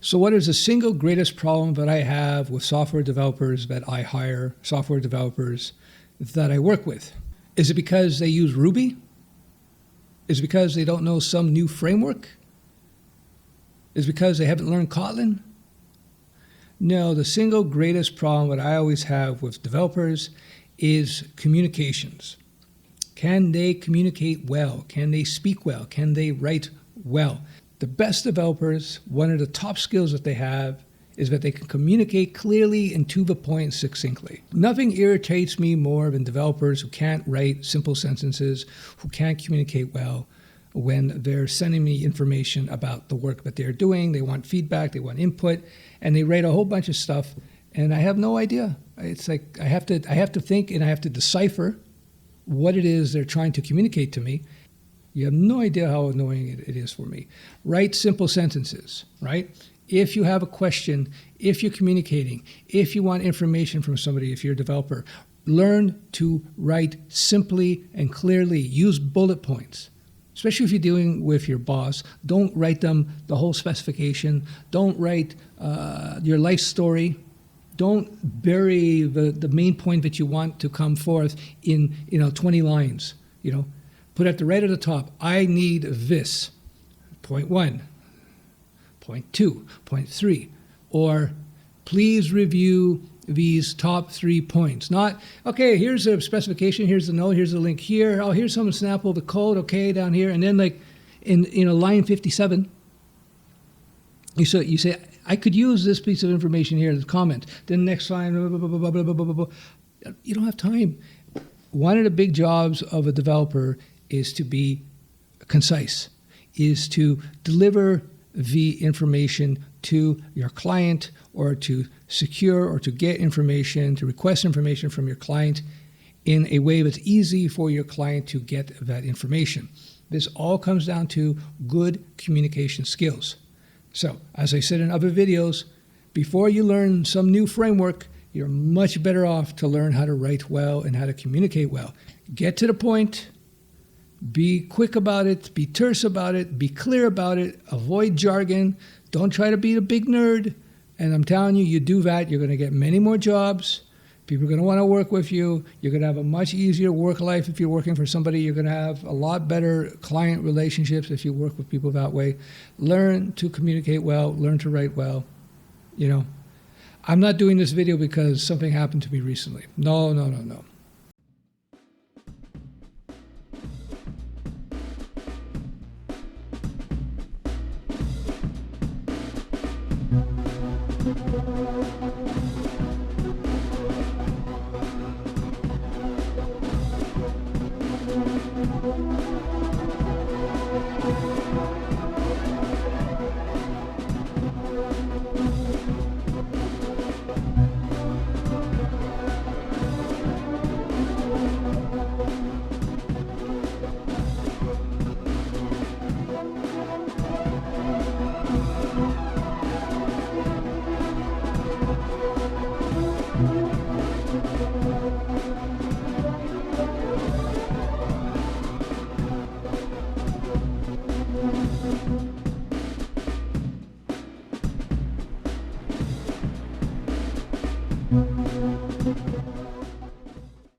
So what is the single greatest problem that I have with software developers that I hire, software developers that I work with? Is it because they use Ruby? Is it because they don't know some new framework? Is it because they haven't learned Kotlin? No, the single greatest problem that I always have with developers is communications. Can they communicate well? Can they speak well? Can they write well? The best developers, one of the top skills that they have is that they can communicate clearly and to the point succinctly. Nothing irritates me more than developers who can't write simple sentences, who can't communicate well when they're sending me information about the work that they're doing. They want feedback, they want input, and they write a whole bunch of stuff, and I have no idea. It's like I have to think and I have to decipher what it is they're trying to communicate to me. You have no idea how annoying it is for me. Write simple sentences, right? If you have a question, if you're communicating, if you want information from somebody, if you're a developer, learn to write simply and clearly. Use bullet points, especially if you're dealing with your boss. Don't write them the whole specification. Don't write your life story. Don't bury the main point that you want to come forth in 20 lines. Put at the right at the top, I need this, point 1, point 2, point 3, or please review these top 3 points. Not, okay, here's the specification, here's the note, here's the link here, oh, here's some sample of the code, okay, down here, and then like in line 57, you say, I could use this piece of information here, the comment. Then next line, blah, blah, blah, blah, blah, blah, blah, blah. You don't have time. One of the big jobs of a developer is to be concise, is to deliver the information to your client, or to secure or to get information, to request information from your client in a way that's easy for your client to get that information. This all comes down to good communication skills. So, as I said in other videos, before you learn some new framework, you're much better off to learn how to write well and how to communicate well. Get to the point. Be quick about it, be terse about it, be clear about it, avoid jargon, don't try to be the big nerd. And I'm telling you, you do that, you're going to get many more jobs. People are going to want to work with you. You're going to have a much easier work life if you're working for somebody. You're going to have a lot better client relationships if you work with people that way. Learn to communicate well, learn to write well. I'm not doing this video because something happened to me recently. No.